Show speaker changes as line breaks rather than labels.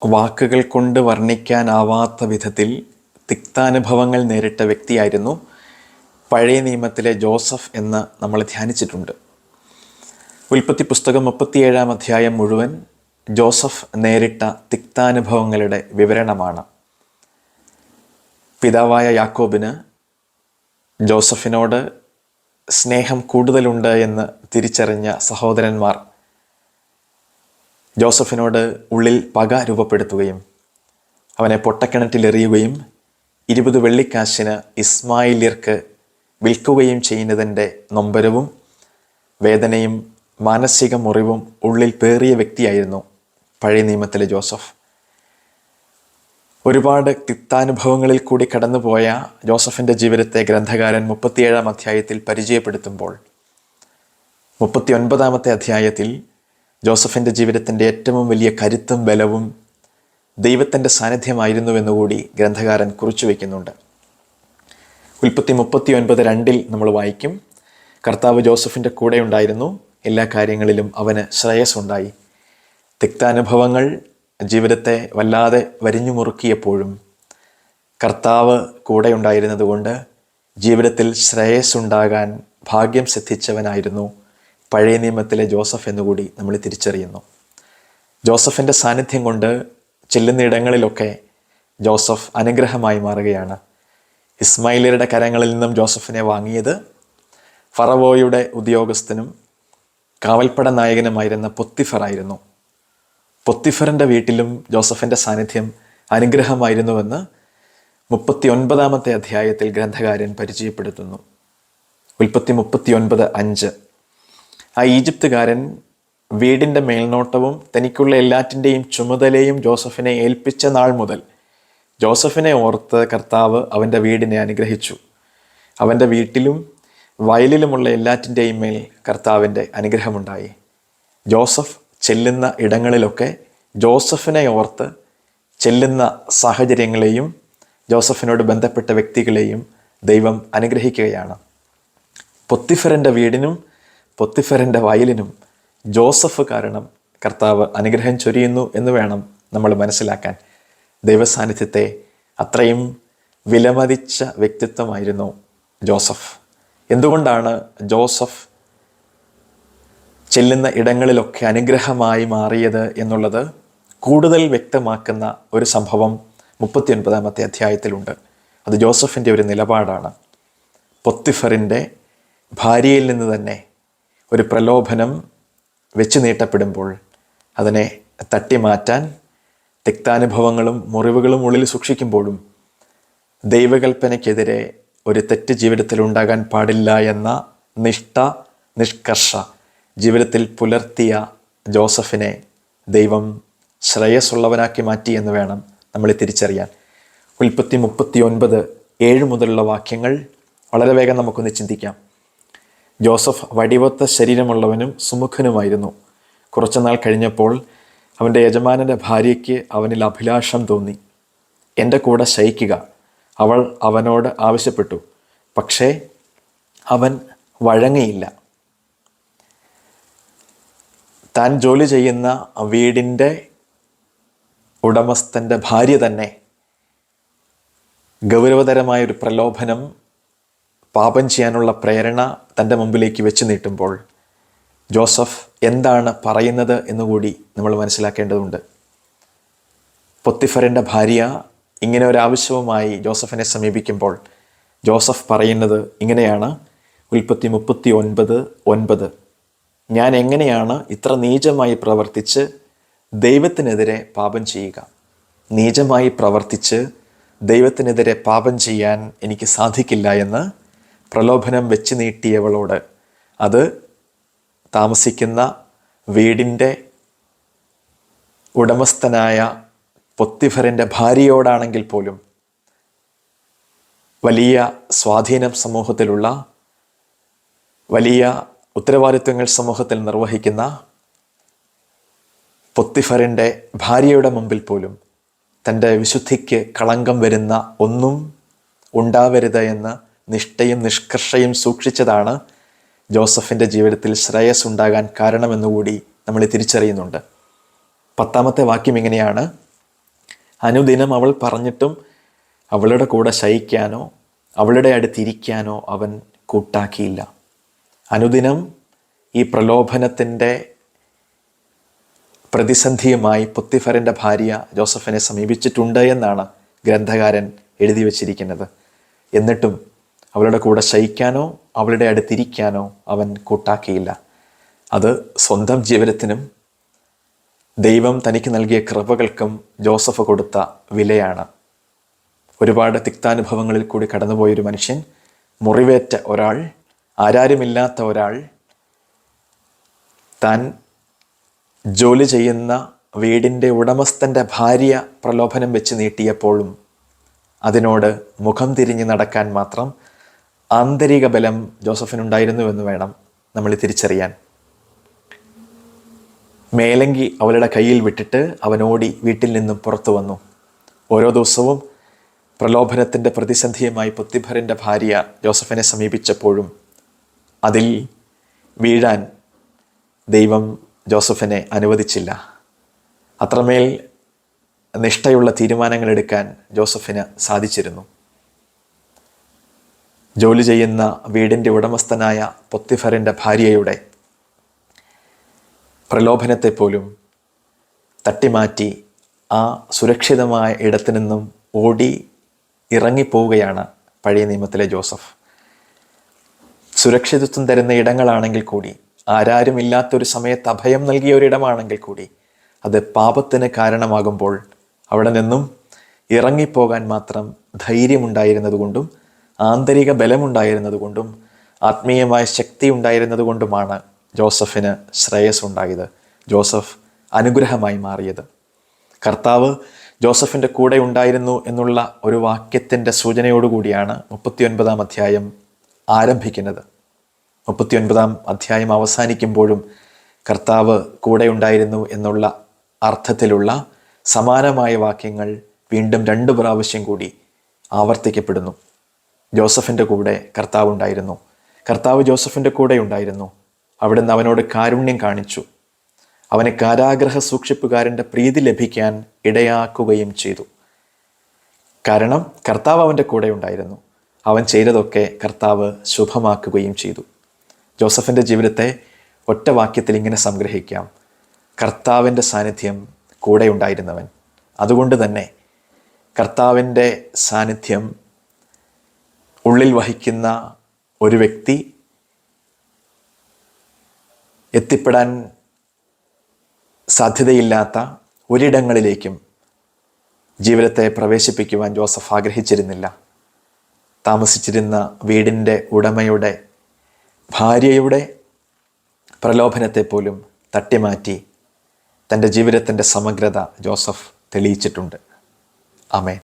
വാക്കുകൾ കൊണ്ട് വർണ്ണിക്കാനാവാത്ത വിധത്തിൽ തിക്താനുഭവങ്ങൾ നേരിട്ട വ്യക്തിയായിരുന്നു പഴയ നിയമത്തിലെ ജോസഫ് എന്ന് നമ്മൾ ധ്യാനിച്ചിട്ടുണ്ട്. ഉൽപ്പത്തി പുസ്തകം 37 അധ്യായം മുഴുവൻ ജോസഫ് നേരിട്ട തിക്താനുഭവങ്ങളുടെ വിവരണമാണ്. പിതാവായ യാക്കോബിന് ജോസഫിനോട് സ്നേഹം കൂടുതലുണ്ട് എന്ന് തിരിച്ചറിഞ്ഞ സഹോദരന്മാർ ജോസഫിനോട് ഉള്ളിൽ പക രൂപപ്പെടുത്തുകയും അവനെ പൊട്ടക്കിണറ്റിലെറിയുകയും 20 വെള്ളിക്കാശിന് ഇസ്മായില്യർക്ക് വിൽക്കുകയും ചെയ്യുന്നതിൻ്റെ നൊമ്പരവും വേദനയും മാനസിക മുറിവും ഉള്ളിൽ പേറിയ വ്യക്തിയായിരുന്നു പഴയ നിയമത്തിലെ ജോസഫ്. ഒരുപാട് തിക്താനുഭവങ്ങളിൽ കൂടി കടന്നുപോയ ജോസഫിൻ്റെ ജീവിതത്തെ ഗ്രന്ഥകാരൻ 37 അധ്യായത്തിൽ പരിചയപ്പെടുത്തുമ്പോൾ 39 അധ്യായത്തിൽ ജോസഫിൻ്റെ ജീവിതത്തിൻ്റെ ഏറ്റവും വലിയ കരുത്തും ബലവും ദൈവത്തിൻ്റെ സാന്നിധ്യമായിരുന്നുവെന്നുകൂടി ഗ്രന്ഥകാരൻ കുറിച്ചു വയ്ക്കുന്നുണ്ട്. ഉൽപ്പത്തി 39:2 നമ്മൾ വായിക്കും, കർത്താവ് ജോസഫിൻ്റെ കൂടെ ഉണ്ടായിരുന്നു, എല്ലാ കാര്യങ്ങളിലും അവന് ശ്രേയസ്സുണ്ടായി. തിക്താനുഭവങ്ങൾ ജീവിതത്തെ വല്ലാതെ വരിഞ്ഞു മുറുക്കിയപ്പോഴും കർത്താവ് കൂടെ ഉണ്ടായിരുന്നതുകൊണ്ട് ജീവിതത്തിൽ ശ്രേയസ്സുണ്ടാകാൻ ഭാഗ്യം സിദ്ധിച്ചവനായിരുന്നു പഴയ നിയമത്തിലെ ജോസഫ് എന്നുകൂടി നമ്മൾ തിരിച്ചറിയുന്നു. ജോസഫിൻ്റെ സാന്നിധ്യം കൊണ്ട് ചെല്ലുന്ന ഇടങ്ങളിലൊക്കെ ജോസഫ് അനുഗ്രഹമായി മാറുകയാണ്. ഇസ്മായില്യരുടെ കരങ്ങളിൽ നിന്നും ജോസഫിനെ വാങ്ങിയത് ഫറവോയുടെ ഉദ്യോഗസ്ഥനും കാവൽപ്പട നായകനുമായിരുന്ന പൊത്തിഫറായിരുന്നു. പൊത്തിഫറിൻ്റെ വീട്ടിലും ജോസഫിൻ്റെ സാന്നിധ്യം അനുഗ്രഹമായിരുന്നുവെന്ന് 39 അധ്യായത്തിൽ ഗ്രന്ഥകാരൻ പരിചയപ്പെടുത്തുന്നു. ഉൽപ്പത്തി 39:5 ആ ഈജിപ്തുകാരൻ വീടിൻ്റെ മേൽനോട്ടവും തനിക്കുള്ള എല്ലാറ്റിൻ്റെയും ചുമതലയും ജോസഫിനെ ഏൽപ്പിച്ച നാൾ മുതൽ ജോസഫിനെ ഓർത്ത് കർത്താവ് അവൻ്റെ വീടിനെ അനുഗ്രഹിച്ചു. അവൻ്റെ വീട്ടിലും വയലിലുമുള്ള എല്ലാറ്റിൻ്റെയും മേൽ കർത്താവിൻ്റെ അനുഗ്രഹമുണ്ടായി. ജോസഫ് ചെല്ലുന്ന ഇടങ്ങളിലൊക്കെ ജോസഫിനെ ഓർത്ത് ചെല്ലുന്ന സാഹചര്യങ്ങളെയും ജോസഫിനോട് ബന്ധപ്പെട്ട വ്യക്തികളെയും ദൈവം അനുഗ്രഹിക്കുകയാണ്. പൊത്തിഫറിൻ്റെ വീടിനും പൊത്തിഫറിൻ്റെ വയലിനും ജോസഫ് കാരണം കർത്താവ് അനുഗ്രഹം ചൊരിയുന്നു എന്ന് വേണം നമ്മൾ മനസ്സിലാക്കാൻ. ദൈവസാന്നിധ്യത്തെ അത്രയും വിലമതിച്ച വ്യക്തിത്വമായിരുന്നു ജോസഫ്. എന്തുകൊണ്ടാണ് ജോസഫ് ചെല്ലുന്ന ഇടങ്ങളിലൊക്കെ അനുഗ്രഹമായി മാറിയത് എന്നുള്ളത് കൂടുതൽ വ്യക്തമാക്കുന്ന ഒരു സംഭവം 39 അധ്യായത്തിലുണ്ട്. അത് ജോസഫിൻ്റെ ഒരു നിലപാടാണ്. പൊത്തിഫറിൻ്റെ ഭാര്യയിൽ നിന്ന് തന്നെ ഒരു പ്രലോഭനം വെച്ച് നീട്ടപ്പെടുമ്പോൾ അതിനെ തട്ടിമാറ്റാൻ തിക്താനുഭവങ്ങളും മുറിവുകളും ഉള്ളിൽ സൂക്ഷിക്കുമ്പോഴും ദൈവകൽപ്പനയ്ക്കെതിരെ ഒരു തെറ്റ് ജീവിതത്തിൽ ഉണ്ടാകാൻ പാടില്ല എന്ന നിഷ്കർഷ ജീവിതത്തിൽ പുലർത്തിയ ജോസഫിനെ ദൈവം ശ്രേയസ്സുള്ളവനാക്കി മാറ്റി എന്ന് വേണം നമ്മൾ തിരിച്ചറിയാൻ. ഉൽപ്പത്തി 39:7 മുതലുള്ള വാക്യങ്ങൾ വളരെ വേഗം നമുക്കൊന്ന് ചിന്തിക്കാം. ജോസഫ് വടിവത്ത ശരീരമുള്ളവനും സുമുഖനുമായിരുന്നു. കുറച്ചുനാൾ കഴിഞ്ഞപ്പോൾ അവൻ്റെ യജമാനൻ്റെ ഭാര്യയ്ക്ക് അവനിൽ അഭിലാഷം തോന്നി. എൻ്റെ കൂടെ ശയിക്കുക അവൾ അവനോട് ആവശ്യപ്പെട്ടു. പക്ഷേ അവൻ വഴങ്ങിയില്ല. താൻ ജോലി ചെയ്യുന്ന വീടിൻ്റെ ഉടമസ്ഥൻ്റെ ഭാര്യ തന്നെ ഗൗരവതരമായൊരു പ്രലോഭനം, പാപം ചെയ്യാനുള്ള പ്രേരണ തൻ്റെ മുമ്പിലേക്ക് വെച്ച് നീട്ടുമ്പോൾ ജോസഫ് എന്താണ് പറയുന്നത് എന്നുകൂടി നമ്മൾ മനസ്സിലാക്കേണ്ടതുണ്ട്. പൊത്തിഫറിൻ്റെ ഭാര്യ ഇങ്ങനെ ഒരാവശ്യവുമായി ജോസഫിനെ സമീപിക്കുമ്പോൾ ജോസഫ് പറയുന്നത് ഇങ്ങനെയാണ്. ഉൽപ്പത്തി 39:9 ഞാൻ എങ്ങനെയാണ് ഇത്ര നീചമായി പ്രവർത്തിച്ച് ദൈവത്തിനെതിരെ പാപം ചെയ്യുക? നീചമായി പ്രവർത്തിച്ച് ദൈവത്തിനെതിരെ പാപം ചെയ്യാൻ എനിക്ക് സാധിക്കില്ല എന്ന് പ്രലോഭനം വെച്ച് നീട്ടിയവളോട്, അത് താമസിക്കുന്ന വീടിൻ്റെ ഉടമസ്ഥനായ പൊത്തിഫറിൻ്റെ ഭാര്യയോടാണെങ്കിൽ പോലും, വലിയ സ്വാധീനം സമൂഹത്തിലുള്ള, വലിയ ഉത്തരവാദിത്വങ്ങൾ സമൂഹത്തിൽ നിർവഹിക്കുന്ന പൊത്തിഫറിൻ്റെ ഭാര്യയുടെ മുമ്പിൽ പോലും തൻ്റെ വിശുദ്ധിക്ക് കളങ്കം വരുന്ന ഒന്നും ഉണ്ടാവരുത് എന്ന് നിഷ്ഠയും നിഷ്കർഷയും സൂക്ഷിച്ചതാണ് ജോസഫിൻ്റെ ജീവിതത്തിൽ ശ്രേയസ് ഉണ്ടാകാൻ കാരണമെന്നുകൂടി നമ്മൾ തിരിച്ചറിയുന്നുണ്ട്. 10 വാക്യം ഇങ്ങനെയാണ്: അനുദിനം അവൾ പറഞ്ഞിട്ടും അവളുടെ കൂടെ ശയിക്കാനോ അവളുടെ അടുത്തിരിക്കാനോ അവൻ കൂട്ടാക്കിയില്ല. അനുദിനം ഈ പ്രലോഭനത്തിൻ്റെ പ്രതിസന്ധിയുമായി പൊത്തിഫറിൻ്റെ ഭാര്യ ജോസഫിനെ സമീപിച്ചിട്ടുണ്ട് എന്നാണ് ഗ്രന്ഥകാരൻ എഴുതി വച്ചിരിക്കുന്നത്. എന്നിട്ടും അവളുടെ കൂടെ ശയിക്കാനോ അവളുടെ അടുത്തിരിക്കാനോ അവൻ കൂട്ടാക്കിയില്ല. അത് സ്വന്തം ജീവിതത്തിനും ദൈവം തനിക്ക് നൽകിയ കൃപകൾക്കും ജോസഫ് കൊടുത്ത വിലയാണ്. ഒരുപാട് തിക്താനുഭവങ്ങളിൽ കൂടി കടന്നുപോയൊരു മനുഷ്യൻ, മുറിവേറ്റ ഒരാൾ, ആരാരുമില്ലാത്ത ഒരാൾ, താൻ ജോലി ചെയ്യുന്ന വീടിൻ്റെ ഉടമസ്ഥൻ്റെ ഭാര്യ പ്രലോഭനം വെച്ച് നീട്ടിയപ്പോഴും അതിനോട് മുഖം തിരിഞ്ഞ് നടക്കാൻ മാത്രം ആന്തരിക ബലം ജോസഫിനുണ്ടായിരുന്നുവെന്ന് വേണം നമ്മൾ തിരിച്ചറിയാൻ. മേലങ്കി അവളുടെ കയ്യിൽ വിട്ടിട്ട് അവനോടി വീട്ടിൽ നിന്നും പുറത്തു വന്നു. ഓരോ ദിവസവും പ്രലോഭനത്തിൻ്റെ പ്രതിസന്ധിയുമായി പൊത്തിഫറിൻ്റെ ഭാര്യ ജോസഫിനെ സമീപിച്ചപ്പോഴും അതിൽ വീഴാൻ ദൈവം ജോസഫിനെ അനുവദിച്ചില്ല. അത്രമേൽ നിഷ്ഠയുള്ള തീരുമാനങ്ങൾ എടുക്കാൻ ജോസഫിന് സാധിച്ചിരുന്നു. ജോലി ചെയ്യുന്ന വീടിൻ്റെ ഉടമസ്ഥനായ പൊത്തിഫറിൻ്റെ ഭാര്യയുടെ പ്രലോഭനത്തെ പോലും തട്ടിമാറ്റി ആ സുരക്ഷിതമായ ഇടത്തു നിന്നും ഓടി ഇറങ്ങിപ്പോവുകയാണ് പഴയ നിയമത്തിലെ ജോസഫ്. സുരക്ഷിതത്വം തരുന്ന ഇടങ്ങളാണെങ്കിൽ കൂടി, ആരാരുമില്ലാത്തൊരു സമയത്ത് അഭയം നൽകിയ ഒരിടമാണെങ്കിൽ കൂടി, അത് പാപത്തിന് കാരണമാകുമ്പോൾ അവിടെ നിന്നും ഇറങ്ങിപ്പോകാൻ മാത്രം ധൈര്യമുണ്ടായിരുന്നതുകൊണ്ടും ആന്തരിക ബലമുണ്ടായിരുന്നതുകൊണ്ടും ആത്മീയമായ ശക്തി ഉണ്ടായിരുന്നതുകൊണ്ടുമാണ് ജോസഫിന് ശ്രേയസ് ഉണ്ടായത്, ജോസഫ് അനുഗ്രഹമായി മാറിയത്. കർത്താവ് ജോസഫിൻ്റെ കൂടെ ഉണ്ടായിരുന്നു എന്നുള്ള ഒരു വാക്യത്തിൻ്റെ സൂചനയോടുകൂടിയാണ് 39 അധ്യായം ആരംഭിക്കുന്നത്. 39 അധ്യായം അവസാനിക്കുമ്പോഴും കർത്താവ് കൂടെ ഉണ്ടായിരുന്നു എന്നുള്ള അർത്ഥത്തിലുള്ള സമാനമായ വാക്യങ്ങൾ വീണ്ടും 2 പ്രാവശ്യം കൂടി ആവർത്തിക്കപ്പെടുന്നു. ജോസഫിൻ്റെ കൂടെ കർത്താവ് ഉണ്ടായിരുന്നു, കർത്താവ് ജോസഫിൻ്റെ കൂടെ ഉണ്ടായിരുന്നു. അവിടുന്ന് അവനോട് കാരുണ്യം കാണിച്ചു, അവനെ കാരാഗ്രഹ സൂക്ഷിപ്പുകാരൻ്റെ പ്രീതി ലഭിക്കാൻ ഇടയാക്കുകയും ചെയ്തു. കാരണം കർത്താവ് അവൻ്റെ കൂടെ ഉണ്ടായിരുന്നു. അവൻ ചെയ്തതൊക്കെ കർത്താവ് ശുഭമാക്കുകയും ചെയ്തു. ജോസഫിൻ്റെ ജീവിതത്തെ ഒറ്റ വാക്യത്തിൽ ഇങ്ങനെ സംഗ്രഹിക്കാം: കർത്താവിൻ്റെ സാന്നിധ്യം കൂടെ ഉണ്ടായിരുന്നവൻ. അതുകൊണ്ട് തന്നെ കർത്താവിൻ്റെ സാന്നിധ്യം ഉള്ളിൽ വഹിക്കുന്ന ഒരു വ്യക്തി എത്തിപ്പെടാൻ സാധ്യതയില്ലാത്ത ഒരിടങ്ങളിലേക്കും ജീവിതത്തെ പ്രവേശിപ്പിക്കുവാൻ ജോസഫ് ആഗ്രഹിച്ചിരുന്നില്ല. താമസിച്ചിരുന്ന വീടിൻ്റെ ഉടമയുടെ ഭാര്യയുടെ പ്രലോഭനത്തെ പോലും തട്ടിമാറ്റി തൻ്റെ ജീവിതത്തിൻ്റെ സമഗ്രത ജോസഫ് തെളിയിച്ചിട്ടുണ്ട്. ആമേൻ.